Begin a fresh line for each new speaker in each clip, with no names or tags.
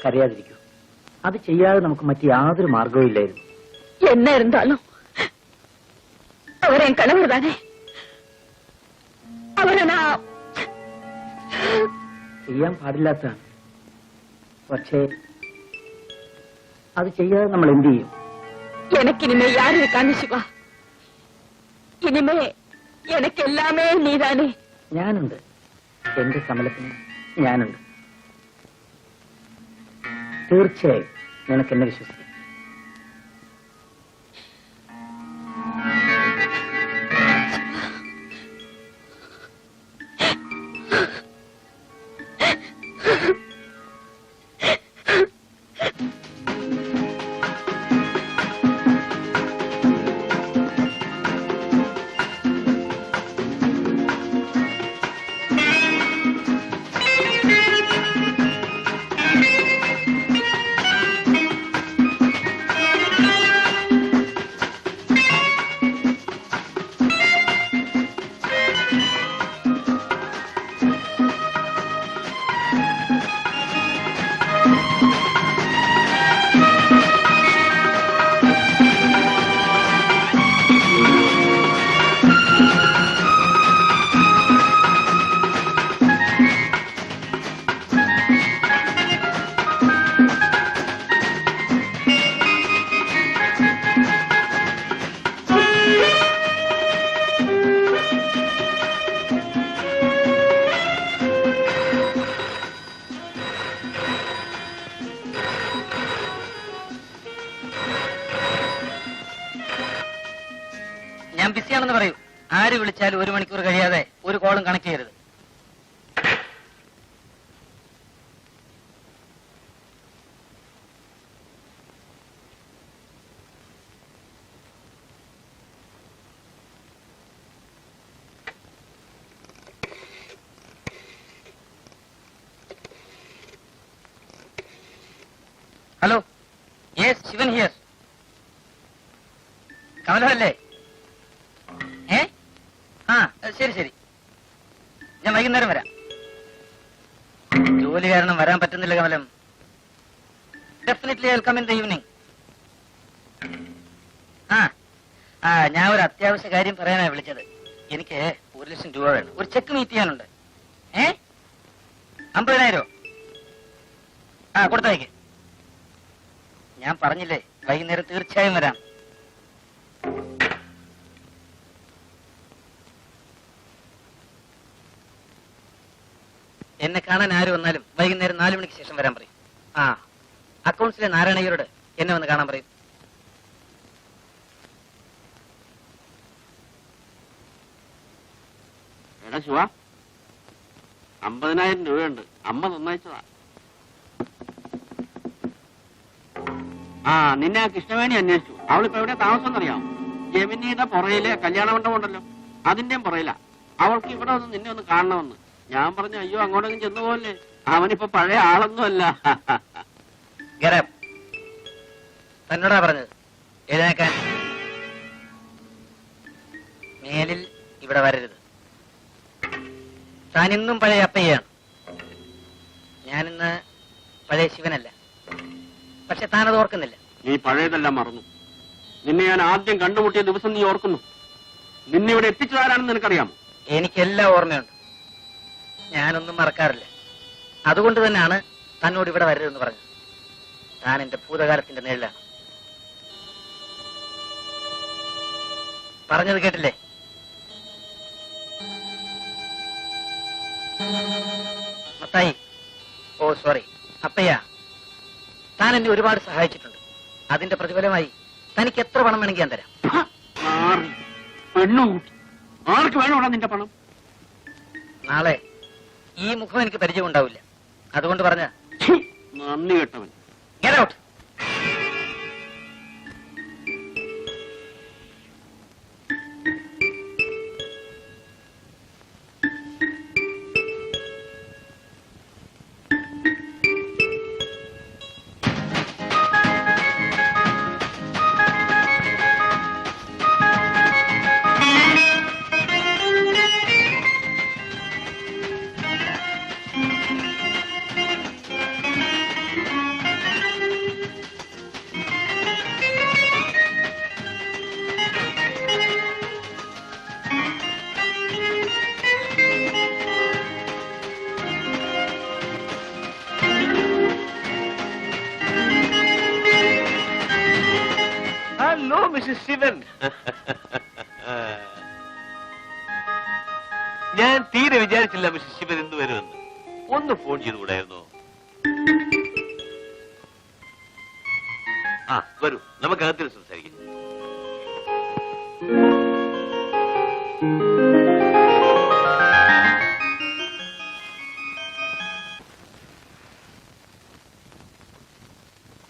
കരയാതിരിക്കൂ. അത് ചെയ്യാതെ നമുക്ക് മറ്റ് യാതൊരു മാർഗവും ഇല്ലായിരുന്നു.
என்ன இருந்தாலும் அவர் என் கணவர் தானே. அவரை நான்
ചെയ്യാൻ പാടില്ലാത്തതാണ്. പക്ഷേ അത് ചെയ്യാതെ നമ്മൾ എന്ത് ചെയ്യും?
எனக்கு இனிமே யாரு இருக்கான்னு சிவா. இனிமே எனக்கு எல்லாமே நீதானே.
ഞാനുണ്ട്, എന്റെ കമലത്തിന് ഞാനുണ്ട്. തീർച്ചയായും നിനക്ക് എന്നെ വിശ്വസിക്കാം.
ഞാൻ ബിസിയാണെന്ന് പറയൂ. ആര് വിളിച്ചാലും 1 മണിക്കൂർ കഴിയാതെ ഒരു കോളും കണക്ട് ചെയ്യരുത്. Hello, yes, Shivan here. കമലല്ലേ? ശരി ശരി, ഞാൻ വൈകുന്നേരം വരാം. ജോലി കാരണം വരാൻ പറ്റുന്നില്ല Kamalam. Definitely I will come in the evening. ഞാൻ ഒരു അത്യാവശ്യ കാര്യം പറയാനാണ് വിളിച്ചത്. എനിക്ക് 1 ലക്ഷം രൂപ വേണം. ഒരു ചെക്ക് മീറ്റ് ചെയ്യാനുണ്ട്. 50,000 കൊടുത്തയക്ക്. ഞാൻ പറഞ്ഞില്ലേ, വൈകുന്നേരം തീർച്ചയായും വരാം. എന്നെ കാണാൻ ആര് വന്നാലും വൈകുന്നേരം 4 മണിക്ക് ശേഷം വരാൻ പറയും. അക്കൗണ്ട്സിലെ നാരായണയ്യരോട് എന്നെ വന്ന് കാണാൻ പറയും.
എടാ ശിവ, 50,000 രൂപയുണ്ട്. അമ്മ തന്നയച്ചതാ. നിന്നെ ആ കൃഷ്ണവേണി അന്വേഷിച്ചു. അവളിപ്പോ എവിടെ താമസം എന്നറിയാം? ജമിനിയുടെ പുറയിലെ കല്യാണ മണ്ഡപം ഉണ്ടല്ലോ, അതിന്റെയും പുറയില. അവൾക്ക് ഇവിടെ വന്ന് നിന്നെ ഒന്ന് കാണണമെന്ന്. ഞാൻ പറഞ്ഞു, അയ്യോ അങ്ങോട്ടെങ്കിലും ചെന്നു പോലെ, അവനിപ്പോ പഴയ ആളൊന്നുമല്ല.
തന്നോടാ പറഞ്ഞത് എഴുന്നേക്കാൻ. മേലിൽ ഇവിടെ വരരുത്. താനിന്നും പഴയ അപ്പയ്യാണ്. ഞാനിന്ന് പഴയ ശിവനല്ല. പക്ഷെ താനത് ഓർക്കുന്നില്ല.
നീ പഴയതെല്ലാം മറന്നു. നിന്നെ ഞാൻ ആദ്യം കണ്ടുമുട്ടിയ ദിവസം നീ ഓർക്കുന്നു. നിന്നെ ഇവിടെ എത്തിച്ചതാരാണെന്ന് നിനക്കറിയാമോ?
എനിക്കെല്ലാം ഓർമ്മയുണ്ട്. ഞാനൊന്നും മറക്കാറില്ല. അതുകൊണ്ട് തന്നെയാണ് തന്നോട് ഇവിടെ വരരുതെന്ന് പറഞ്ഞത്. താൻ എന്റെ ഭൂതകാലത്തിന്റെ നിഴലാണ്. പറഞ്ഞത് കേട്ടില്ലേ? മത്തായി, സോറി, അപ്പയ്യ, താൻ എന്നെ ഒരുപാട് സഹായിച്ചിട്ടുണ്ട്. അതിന്റെ പ്രതിഫലമായി തനിക്ക് എത്ര പണം വേണമെങ്കിൽ ഞാൻ തരാം.
ആർക്ക് വേണോടാ നിന്റെ പണം?
നാളെ ഈ മുഖം എനിക്ക് പരിചയം ഉണ്ടാവില്ല. അതുകൊണ്ട് പറഞ്ഞ
നന്ദി കേട്ടവൻ.
Get out.
ശിവൻ. ഞാൻ തീരെ വിചാരിച്ചില്ല മിസ്റ്റർ ശിവൻ എന്ത് വരുമെന്ന്. ഒന്ന് ഫോൺ ചെയ്തുകൂടായിരുന്നോ? ആ വരൂ, നമുക്ക് അകത്തിൽ സംസാരിക്കാം.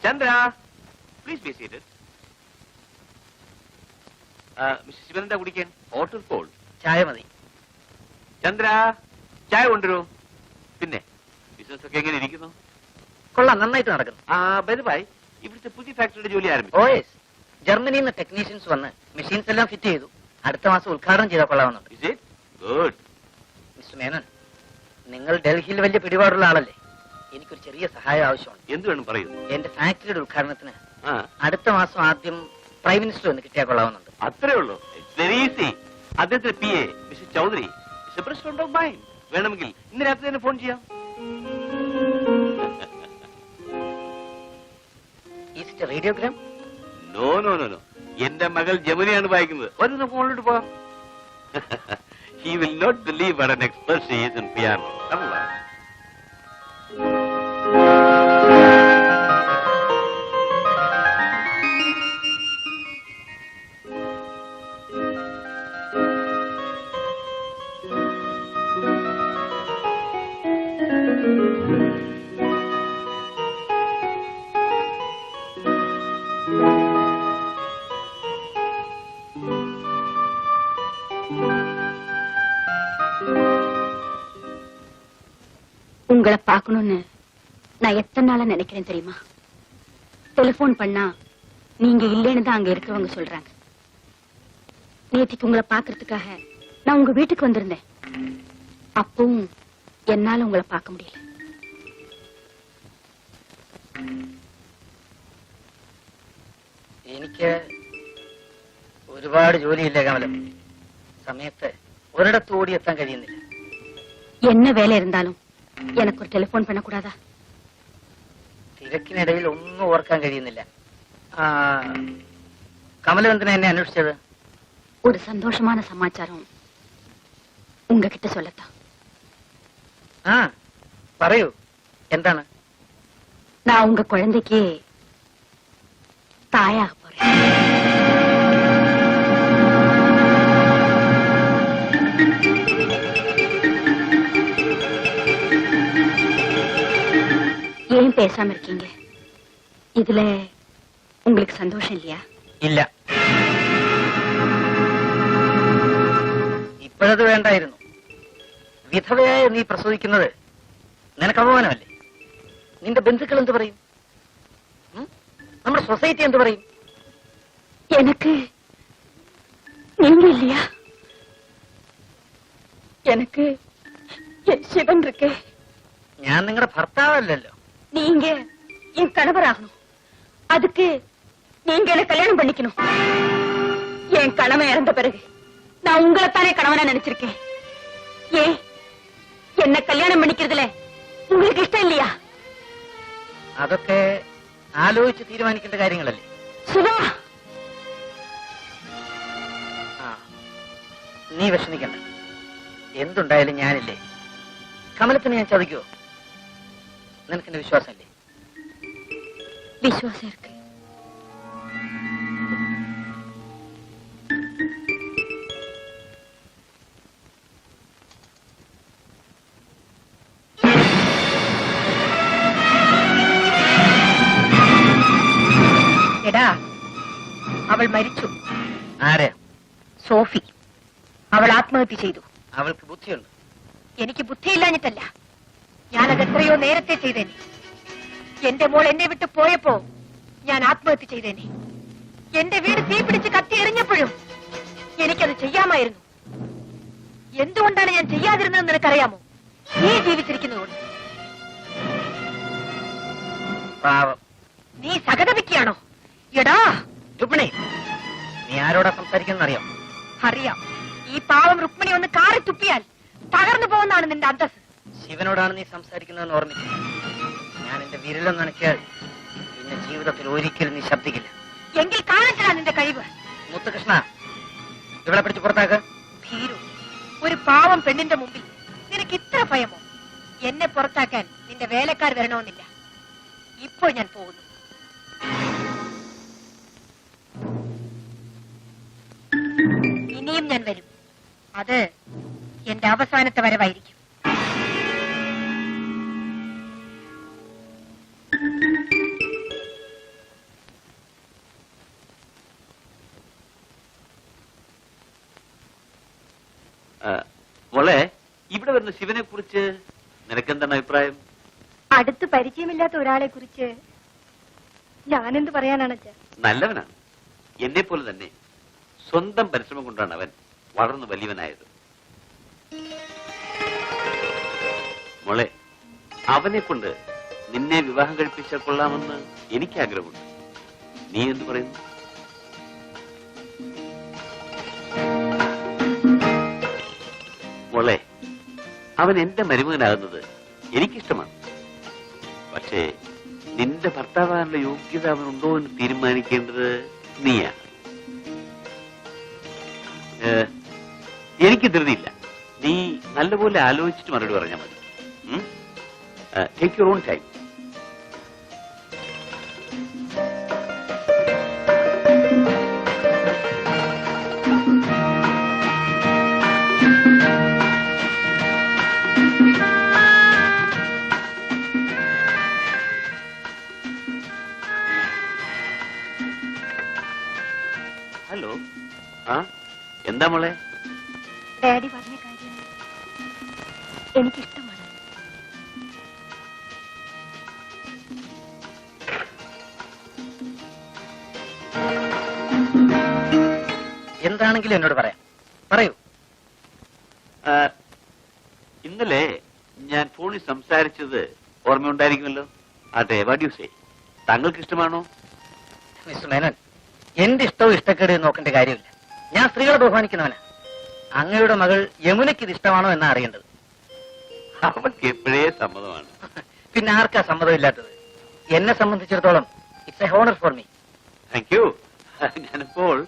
Chandra, please be seated. Mister Shivan എന്താ കുടിക്കാൻ? Hot or cold?
ചായ മതി.
ചന്ദ്ര, ചായ കൊണ്ടുവരൂ. പിന്നെ ബിസിനസ് ഒക്കെ എങ്ങനെ ഇരിക്കുന്നു?
കൊള്ളാം, നന്നായിട്ട് നടക്കുന്നു.
ബൈ, ഇവിടുത്തെ പുതിയ ഫാക്ടറിയുടെ ജോലി
ഓ
ആരംഭിച്ചു.
യെസ്, ജർമ്മനിയിൽ നിന്ന് ടെക്നീഷ്യൻസ് വന്ന് മെഷീൻസ് എല്ലാം ഫിറ്റ് ചെയ്തു. അടുത്ത മാസം ഉദ്ഘാടനം ചെയ്താൽ കൊള്ളാവുന്നുണ്ട്.
Is it? Good.
Mister Menon, നിങ്ങൾ ഡൽഹിയിൽ വലിയ പിടിപാടുള്ള ആളല്ലേ? എനിക്കൊരു ചെറിയ സഹായം ആവശ്യമുണ്ട്.
എന്ത് വേണം പറയൂ.
എന്റെ ഫാക്ടറിയുടെ ഉദ്ഘാടനത്തിന്
ആ,
അടുത്ത മാസം ആദ്യം പ്രൈം മിനിസ്റ്റർ ഒന്ന് കിട്ടിയാൽ കൊള്ളാവുന്നുണ്ട്.
അത്രേ ഉള്ളൂ. It's very easy. അദ്ദേഹത്തിന്റെ PA mister Chaudhary is a president of mine. വേണമെങ്കിൽ ഇന്ന് രാത്രി തന്നെ ഫോൺ ചെയ്യാം.
Is it radiogram?
No no no no, എന്റെ മകൾ ജമുനയാണ് വായിക്കുന്നത്. ഒരു ഫോണിലോട്ട് പോകാം. He will not believe what an expert she is in piano. Allah.
உங்களை பார்க்கணும்னு நான் எத்தனை நாளா நினைக்கிறேன் தெரியுமா? டெலிபோன் பண்ணா நீங்க இல்லைன்னு தான் அங்க இருக்கிறவங்க சொல்றாங்க. நேத்திக்கு உங்களை பாக்குறதுக்காக நான் உங்க வீட்டுக்கு வந்திருந்தேன். அப்பவும் என்னால உங்களை பார்க்க முடியல.
എനിക്ക് ഒരുപാട് ജോലിയില്ല കമലം. സമയത്ത് ഒരിടത്ത് ഓടിയെത്താൻ കഴിയുന്നില്ല.
என்ன வேலை இருந்தாலும் எனக்கு ஒரு டெலிபோன் பண்ண கூடாதா?
തിരക്കിനിടയിൽ ഒന്നും ഓർക്കാൻ കഴിയുന്നില്ല. കമലം എന്തിനാ എന്നെ അന്വേഷിച്ചത്?
ஒரு சந்தோஷமான சமாச்சாரம் உங்ககிட்ட சொல்லத்தான்.
ആ പറയൂ, എന്താണ്?
நான் உங்க குழந்தைக்கு தாயாக போறேன். ஏன் பேசாம இருக்கீங்க? இதுல உங்களுக்கு சந்தோஷம் இல்லையா?
ഇല്ല, ഇപ്പോഴത് വേണ്ടായിരുന്നു. വിധവയായ നീ പ്രസവിക്കുന്നത് നിനക്ക് അപമാനമല്ലേ? നിന്റെ ബന്ധുക്കൾ എന്ത് പറയും? നമ്മുടെ സൊസൈറ്റി എന്ത് പറയും?
எனக்கு நீங்க இல்லையா? எனக்கு என் சிவன் இருக்கே.
ഞാൻ നിങ്ങളുടെ ഭർത്താവല്ലല്ലോ.
நீங்க என் கணவராகணும். அதுக்கு நீங்க என்ன கல்யாணம் பண்ணிக்கணும். என் கணவன் இறந்த பிறகு நான் உங்களைத்தானே கணவனா நினைச்சிருக்கேன். ஏன் என்ன கல்யாணம் பண்ணிக்கிறதுல உங்களுக்கு இஷ்டம் இல்லையா?
അതൊക്കെ ആലോചിച്ച് തീരുമാനിക്കേണ്ട കാര്യങ്ങളല്ലേ.
சிவா,
ആ, നീ വിഷമിക്കണ്ട. എന്തുണ്ടായാലും ഞാനില്ലേ. കമലത്തിന് ഞാൻ ചതിക്കുവോ? നിനക്കെന്റെ വിശ്വാസമല്ലേ?
விசுவாசம் இருக்கு. എടാ, അവൾ മരിച്ചു.
ആരെ?
സോഫി. അവൾ ആത്മഹത്യ ചെയ്തു.
അവൾക്ക് ബുദ്ധിയുണ്ട്.
എനിക്ക് ബുദ്ധിയില്ലാഞ്ഞിട്ടല്ല, ഞാനത് എത്രയോ നേരത്തെ ചെയ്തേനെ. എന്റെ മോൾ എന്നെ വിട്ട് പോയപ്പോ ഞാൻ ആത്മഹത്യ ചെയ്തേനെ. എന്റെ വീട് തീപിടിച്ച് കത്തി എറിഞ്ഞപ്പോഴും എനിക്കത് ചെയ്യാമായിരുന്നു. എന്തുകൊണ്ടാണ് ഞാൻ ചെയ്യാതിരുന്നതെന്ന് നിനക്കറിയാമോ? നീ ജീവിച്ചിരിക്കുന്നതുകൊണ്ട്.
പാവം.
നീ സഹതപിക്കുകയാണോ? എടാ
രുക്മിണി, നീ ആരോടാ സംസാരിക്കുന്ന അറിയാം?
അറിയാം. ഈ പാവം രുക്മിണി ഒന്ന് കാറി തുപ്പിയാൽ തകർന്നു പോകുന്നതാണ് നിന്റെ അന്തസ്.
ശിവനോടാണ് നീ സംസാരിക്കുന്നതെന്ന് ഓർമ്മിക്കുക. ഞാൻ എന്റെ വിരലം നനയ്ക്കാൽ പിന്നെ ജീവിതത്തിൽ ഒരിക്കലും നീ ശബ്ദിക്കില്ല.
എങ്കിൽ കാണിച്ചതാ നിന്റെ കഴിവ്.
മുത്തുകൃഷ്ണ, ഇവളെ പിടിച്ച് പുറത്താക്ക്.
ഭീരു, ഒരു പാവം പെണ്ണിന്റെ മുമ്പിൽ നിനക്ക് ഇത്ര ഭയമോ? എന്നെ പുറത്താക്കാൻ നിന്റെ വേലക്കാർ വരണമെന്നില്ല. ഇപ്പോൾ ഞാൻ പോകുന്നു. ഇനിയും ഞാൻ വരും. അത് എന്റെ അവസാനത്തെ വരവായിരിക്കും.
മോളെ, ഇവിടെ വരുന്ന ശിവനെ കുറിച്ച് നിനക്കെന്താണ് അഭിപ്രായം?
അടുത്ത് പരിചയമില്ലാത്ത ഒരാളെ കുറിച്ച് ഞാനെന്ത് പറയാനാണ് അച്ഛാ?
നല്ലവനാണ്. എന്നെ പോലെ തന്നെ സ്വന്തം പരിശ്രമം കൊണ്ടാണ് അവൻ വളർന്നു വലിയവനായത്. മോളെ, അവനെ കൊണ്ട് നിന്നെ വിവാഹം കഴിപ്പിച്ചാൽ കൊള്ളാമെന്ന് എനിക്ക് ആഗ്രഹമുണ്ട്. നീ എന്ത് പറയുന്നു? മോളെ, അവൻ എന്റെ മരുമകനാകുന്നത് എനിക്കിഷ്ടമാണ്. പക്ഷേ നിന്റെ ഭർത്താവാനുള്ള യോഗ്യത അവനുണ്ടോ എന്ന് തീരുമാനിക്കേണ്ടത് നീയാണ്. എനിക്ക് ധൃതിയില്ല. നീ നല്ലപോലെ ആലോചിച്ചിട്ട് മറുപടി പറഞ്ഞാൽ മതി. Take your own time. Hello. എന്താ മോളെ?
ഡാഡി പറഞ്ഞ കാര്യം എനിക്കിഷ്ടമാണ്.
എന്താണെങ്കിലും എന്നോട് പറയാം. പറയൂ.
ഇന്നലെ ഞാൻ ഫോണിൽ സംസാരിച്ചത് ഓർമ്മയുണ്ടായിരിക്കുമല്ലോ. ആട്ടെ, വാട്ട് യു സേ? താങ്കൾക്ക് ഇഷ്ടമാണോ?
മിസ്റ്റർ മേനോൻ, എന്റെ ഇഷ്ടവും ഇഷ്ടക്കേട് നോക്കേണ്ട കാര്യമില്ല. ഞാൻ സ്ത്രീകളെ ബഹുമാനിക്കുന്നവനാ. അങ്ങയുടെ മകൾ യമുനയ്ക്ക് ഇത് ഇഷ്ടമാണോ എന്നാ അറിയേണ്ടത്.
അവൾക്ക് എപ്പോഴേ സമ്മതമാണ്.
പിന്നെ ആർക്കാ സമ്മതമില്ലാത്തത്? എന്നെ സംബന്ധിച്ചിടത്തോളം it's A honour for me.
Thank you. ഞാനിപ്പോൾ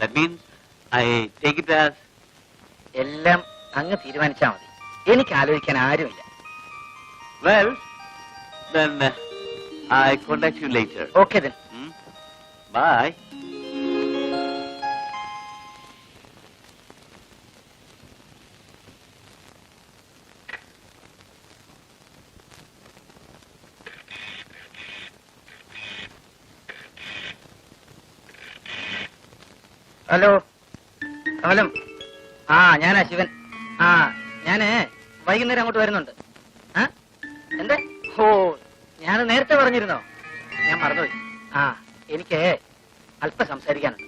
that means I take it as
എല്ലാം അങ്ങ് തീരുമാനിച്ചാ മതി. എനിക്ക് ആലോചിക്കാൻ ആരുമില്ല.
well, then I contact you later.
Okay then.
Bye.
Hello Kamalam. ഞാനാ ശിവൻ. ഞാന് വൈകുന്നേരം അങ്ങോട്ട് വരുന്നുണ്ട്. എന്താ? ഞാൻ നേരത്തെ പറഞ്ഞിരുന്നോ? ഞാൻ മറന്നുപോയി. എനിക്ക് അല്പം സംസാരിക്കാനുണ്ട്.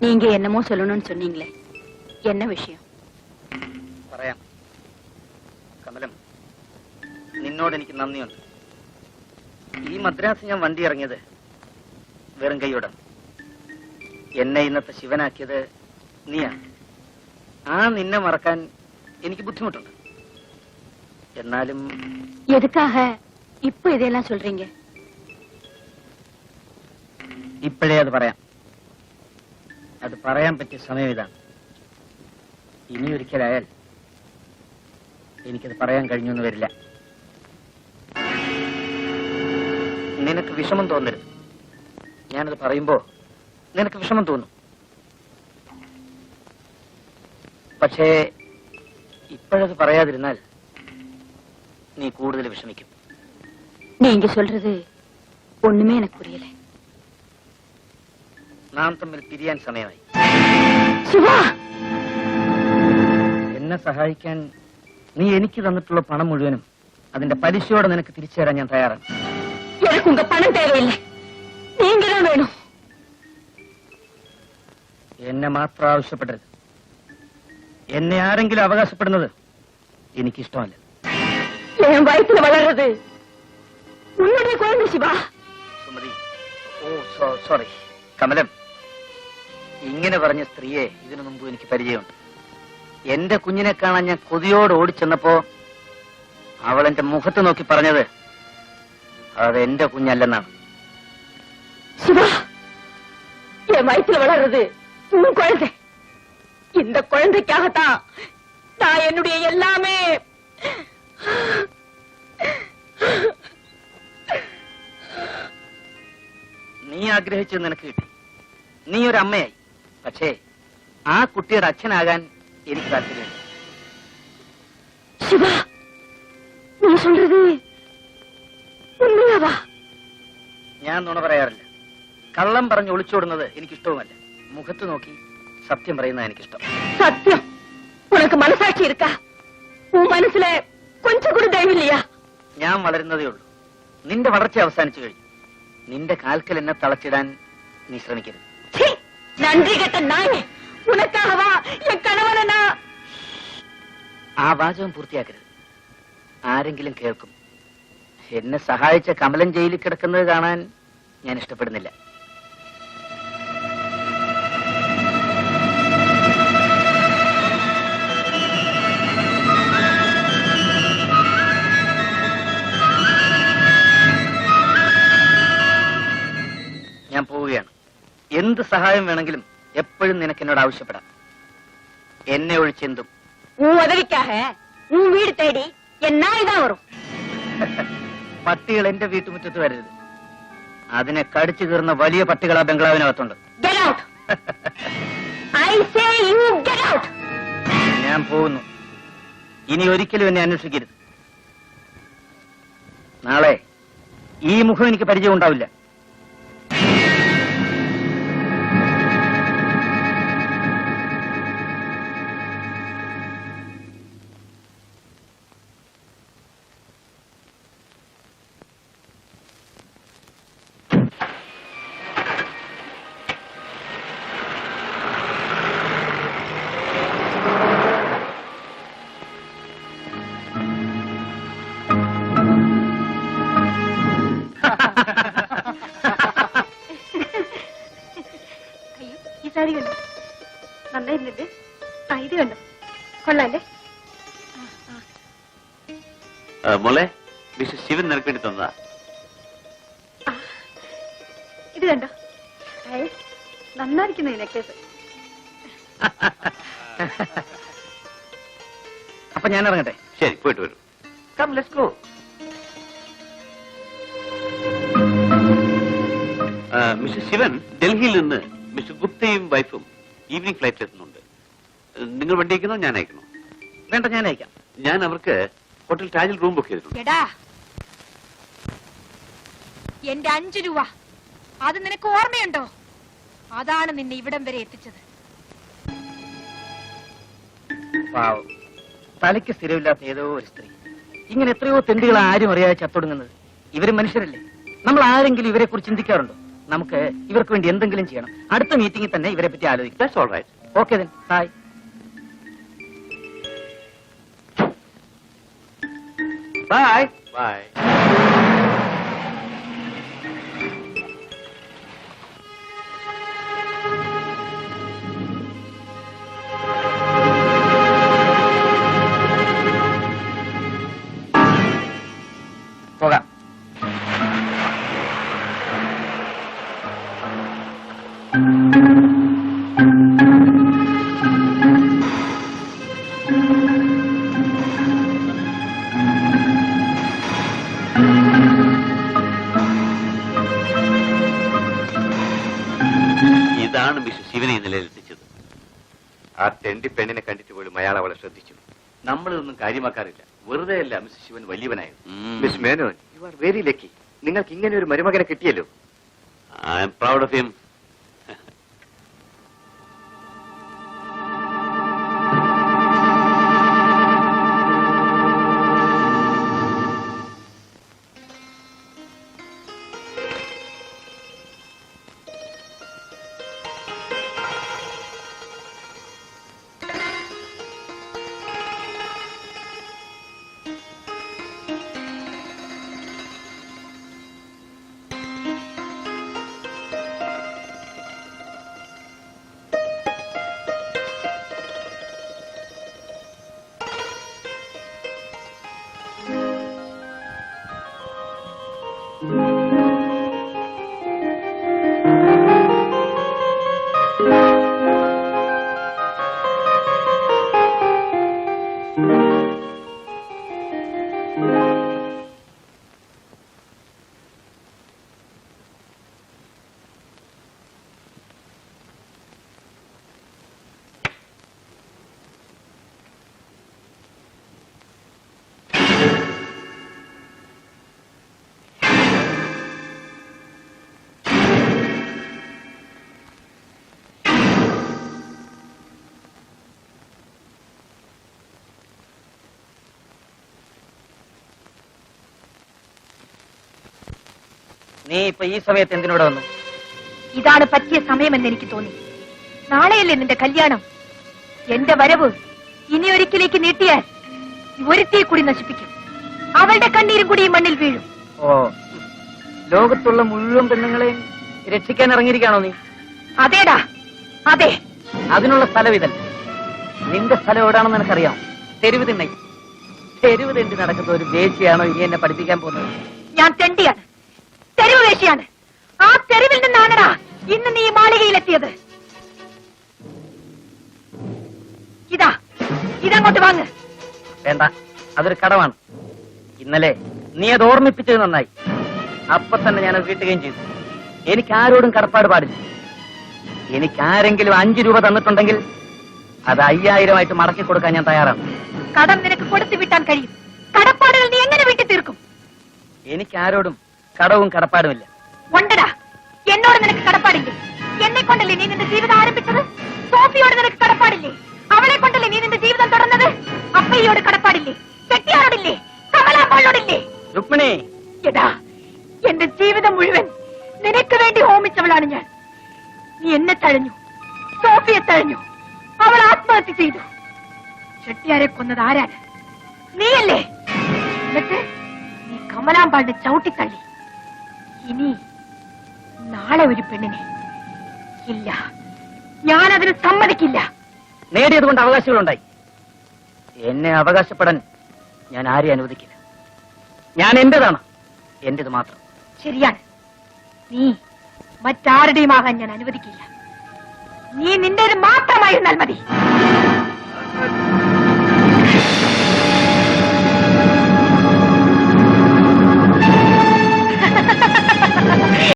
நீங்க என்னமோ சொல்லணும்னு சொன்னீங்களே, என்ன விஷயம்?
പറയാം കമലം. നിന്നോട് എനിക്ക് നന്ദിയുണ്ട്. ഈ മദ്രാസ് ഞാൻ വണ്ടി ഇറങ്ങിയത് വെറും കൈയോടെ. എന്നെ ഇന്നത്തെ ശിവനാക്കിയത് നീയാണ്. നിന്നെ മറക്കാൻ എനിക്ക് ബുദ്ധിമുട്ടുണ്ട്. എന്നാലും
எதுக்காக இப்ப இதெல்லாம் சொல்றீங்க?
ഇപ്പോഴേ അത് പറയാം. അത് പറയാൻ പറ്റിയ സമയം ഇതാണ്. ഇനിയൊരിക്കലായാൽ എനിക്കത് പറയാൻ കഴിഞ്ഞൊന്നും വരില്ല. നിനക്ക് വിഷമം തോന്നരുത്. ഞാനത് പറയുമ്പോ നിനക്ക് വിഷമം തോന്നും. പക്ഷേ ഇപ്പോഴത് പറയാതിരുന്നാൽ നീ കൂടുതൽ വിഷമിക്കും.
நீங்க சொல்றது ஒண்ணுமே எனக்கு புரியல.
നാം തമ്മിൽ പിരിയാൻ സമയമായി.
ശിവ,
എന്നെ സഹായിക്കാൻ നീ എനിക്ക് തന്നിട്ടുള്ള പണം മുഴുവനും അതിന്റെ പലിശയോടെ നിനക്ക് തിരിച്ചു തരാൻ ഞാൻ തയ്യാറാണ്.
எனக்கு உங்க பணம் தேவையில்லை. நீங்க தான் வேணும்.
എന്നെ മാത്രം ആവശ്യപ്പെടരുത്. എന്നെ ആരെങ്കിലും അവകാശപ്പെടുന്നത് എനിക്കിഷ്ടമല്ല.
என் வயிற்றுல வளர்றது உன்னுடைய குழந்தை சிவா.
സുമതി, ഓ സോറി കമലം, ഇങ്ങനെ പറഞ്ഞ സ്ത്രീയെ ഇതിനു മുമ്പ് എനിക്ക് പരിചയമുണ്ട്. എന്റെ കുഞ്ഞിനെ കാണാൻ ഞാൻ കൊതിയോട് ഓടിച്ചെന്നപ്പോ അവൾ എന്റെ മുഖത്ത് നോക്കി പറഞ്ഞത് അത് എന്റെ കുഞ്ഞല്ലെന്നാണ്.
சிவா, என் வயிற்றுல வளர்றது உன் குழந்தை. இந்த குழந்தைக்காகத்தான் நான் என்னுடைய எல்லாமே.
നീ ആഗ്രഹിച്ചത് നിനക്ക് കിട്ടി. നീ ഒരു അമ്മയായി. പക്ഷേ ആ കുട്ടിയുടെ അച്ഛനാകാൻ എനിക്ക് താല്പര്യമില്ല.
சிவா, நீ சொல்றது உண்மையாவா?
ഞാൻ നുണ പറയാറില്ല. കള്ളം പറഞ്ഞ് ഒളിച്ചോടുന്നത് എനിക്കിഷ്ടവുമല്ല. മുഖത്ത് നോക്കി സത്യം പറയുന്നത് എനിക്കിഷ്ടം.
சத்தியம், உனக்கு மனசாட்சி இருக்கா? உன் மனசுல கொஞ்சம் கூட தைரியம் இல்லையா?
ഞാൻ വളരുന്നതേ ഉള്ളൂ. നിന്റെ വളർച്ച അവസാനിച്ചു കഴിഞ്ഞു. നിന്റെ കാൽക്കൽ എന്നെ തളച്ചിടാൻ നീ ശ്രമിക്കരുത്.
ச்சீ, நன்றி கெட்ட நாயே, உனக்காகவா என் கணவனை நான்.
ആ വാചകം പൂർത്തിയാക്കരുത്. ആരെങ്കിലും കേൾക്കും. എന്നെ സഹായിച്ച കമലൻ ജയിലിൽ കിടക്കുന്നത് കാണാൻ ഞാൻ ഇഷ്ടപ്പെടുന്നില്ല. ഞാൻ പോവുകയാണ്. എന്ത് സഹായം വേണമെങ്കിലും എപ്പോഴും നിനക്ക് എന്നോട് ആവശ്യപ്പെടാം. എന്നെ ഒഴിച്ചെന്തും.
உன் உதவிக்காக உன் வீடு தேடி என் நாய் தான் வரும்.
പട്ടികൾ എന്റെ വീട്ടുമുറ്റത്ത് വരരുത്. അതിനെ കടിച്ചു കീറുന്ന വലിയ പട്ടികൾ ആ ബംഗ്ലാവിനകത്തുണ്ട്.
Get out! I say you get out!
ഞാൻ പോകുന്നു. ഇനി ഒരിക്കലും എന്നെ അന്വേഷിക്കരുത്. നാളെ ഈ മുഖം എനിക്ക് പരിചയം ഉണ്ടാവില്ല.
ഈ സാരി കണ്ടോ? നന്നായിരുന്നില്ലേ? ഇത് കണ്ടോ? കൊള്ളാല്ലേ?
മോളെ, മിസ്റ്റർ ശിവൻ നിനക്ക് വേണ്ടി തന്നതാ.
ഇത് കണ്ടോ? നന്നായിരിക്കുന്നു ഈ നെക്ലേസ്.
അപ്പൊ ഞാൻ ഇറങ്ങട്ടെ.
ശരി, പോയിട്ട് വരൂ.
Come let's go.
Mister Shivan, ഡൽഹിയിൽ നിന്ന് മിസ്റ്റർ ഗുപ്തയും വൈഫും ഈവനിംഗ് ഫ്ലൈറ്റിൽ എത്തുന്നുണ്ട്. നിങ്ങൾ വണ്ടി അയക്കണോ ഞാൻ അയക്കണോ?
വേണ്ട, ഞാൻ അയക്കാം.
ഞാൻ അവർക്ക് ഹോട്ടൽ താജിൽ റൂം ബുക്ക് ചെയ്തിട്ടുണ്ട്.
എടാ, എന്റെ 5 രൂപ അത് നിനക്ക് ഓർമ്മയുണ്ടോ? അതാണ് നിന്നെ ഇവിടം വരെ എത്തിച്ചത്.
പാവം, തലയ്ക്ക് സ്ഥിരമില്ലാത്ത ഏതോ ഒരു സ്ത്രീ. ഇങ്ങനെ എത്രയോ തെണ്ടികൾ ആരും അറിയാതെ ചത്തൊടുങ്ങുന്നത്. ഇവര് മനുഷ്യരല്ലേ? നമ്മൾ ആരെങ്കിലും ഇവരെ കുറിച്ച് ചിന്തിക്കാറുണ്ടോ? നമുക്ക് ഇവർക്ക് വേണ്ടി എന്തെങ്കിലും ചെയ്യണം. അടുത്ത മീറ്റിംഗിൽ തന്നെ ഇവരെ പറ്റി ആലോചിക്കാം.
That's all right.
Okay then, bye.
Bye. Bye.
പോകാം.
ഇതാണ് മിസ്റ്റർ ശിവനെ ഈ നിലയിലെത്തിച്ചത്. ആ തെണ്ടി പെണ്ണിനെ കണ്ടിട്ട് പോലും അയാൾ അവളെ ശ്രദ്ധിച്ചു. നമ്മളിതൊന്നും കാര്യമാക്കാറില്ല. വെറുതെ അല്ല മിസ്റ്റർ ശിവൻ വലിയവനായത്.
Miss Menon, you are very lucky. നിങ്ങൾക്ക് ഇങ്ങനെ ഒരു മരുമകനെ കിട്ടിയല്ലോ.
I'm proud of him.
നീ ഇപ്പൊ ഈ സമയത്ത് എന്തിനോട് വന്നു?
ഇതാണ് പറ്റിയ സമയമെന്ന് എനിക്ക് തോന്നി. നാളെയല്ലേ നിന്റെ കല്യാണം. എന്റെ വരവ് ഇനി ഒരിക്കലേക്ക് നീട്ടിയാൽ ഒരുത്തിയെ കൂടി നശിപ്പിക്കും. അവളുടെ കണ്ണീരും കൂടി ഈ മണ്ണിൽ വീഴും.
ഓ, ലോകത്തുള്ള മുഴുവൻ പെണ്ണുങ്ങളെയും രക്ഷിക്കാൻ ഇറങ്ങിയിരിക്കാണോ നീ?
അതേടാ, അതെ.
അതിനുള്ള സ്ഥലം ഇതല്ല. നിന്റെ സ്ഥലം എവിടാണെന്ന് എനിക്കറിയാം. തെരുവ് തിണ്ണை. തെരുവ് തെണ്ടി നടക്കുന്ന ഒരു വേശ്യയാണോ ഇനി എന്നെ പഠിപ്പിക്കാൻ പോകുന്നത്?
ഞാൻ തെണ്ടിയാണ്, തെരുവ് വേശ്യയാണ്. ആ തെരുവിൽ നിന്നാണടാ ഇന്ന് നീ മാളികയിലെത്തിയത്. ഇതങ്ങോട്ട് വാങ്ങ്.
വേണ്ട, അതൊരു കടമാണ്. ഇന്നലെ നീ അത് ഓർമ്മിപ്പിച്ചത് നന്നായി. അപ്പൊ തന്നെ ഞാനത് വീട്ടുകയും ചെയ്തു. എനിക്ക് ആരോടും കടപ്പാട് പാടില്ല. എനിക്ക് ആരെങ്കിലും 5 രൂപ തന്നിട്ടുണ്ടെങ്കിൽ അത് 5000 മടക്കി കൊടുക്കാൻ ഞാൻ തയ്യാറാണ്.
കടം നിനക്ക് കൊടുത്തു വിട്ടാൻ കഴിയും. കടപ്പാടുകൾ നീ എങ്ങനെ വീട്ടി തീർക്കും?
എനിക്ക് ആരോടും കടവും കടപ്പാടുമില്ല.
ഉണ്ടടാ, എന്നോട് നിനക്ക് കടപ്പാടില്ലേ? എന്നെ കൊണ്ടല്ലേ നീ നിന്റെ ജീവിതം ആരംഭിച്ചത്? സോഫിയോട് നിനക്ക് കടപ്പാടില്ലേ? അവളെ കൊണ്ടല്ലേ നീ നിന്റെ ജീവിതം തുടർന്നത്? അപ്പയ്യോട് കടപ്പാടില്ലേ? ചെട്ടിയാരോടില്ലേ? കമലാമ്മയോടില്ലേ?
രുക്മിണി,
എടാ, എന്റെ ജീവിതം മുഴുവൻ നിനക്ക് വേണ്ടി ഹോമിച്ചവളാണ് ഞാൻ. നീ എന്നെ തഴഞ്ഞു, സോഫിയെ തഴഞ്ഞു. അവൾ ആത്മഹത്യ ചെയ്തു. ചെട്ടിയാരെ കൊന്നത് ആരാണ്? നീയല്ലേ? എന്നിട്ട് നീ കമലാമ്പാളിനെ ചവിട്ടിത്തള്ളി. ഇനി നാളെ ഒരു പെണ്ണിനെ ഇല്ല, ഞാനതിന് സമ്മതിക്കില്ല.
നേടിയത് കൊണ്ട് അവകാശങ്ങളുണ്ടായി. എന്നെ അവകാശപ്പെടാൻ ഞാൻ ആരെയും അനുവദിക്കില്ല. ഞാൻ എന്റേതാണ്, എന്റേത് മാത്രം.
ശരിയാണ്, നീ മറ്റാരുടെയും ആകാൻ ഞാൻ അനുവദിക്കില്ല. നീ നിന്റേത് മാത്രമായിരുന്നാൽ മതി.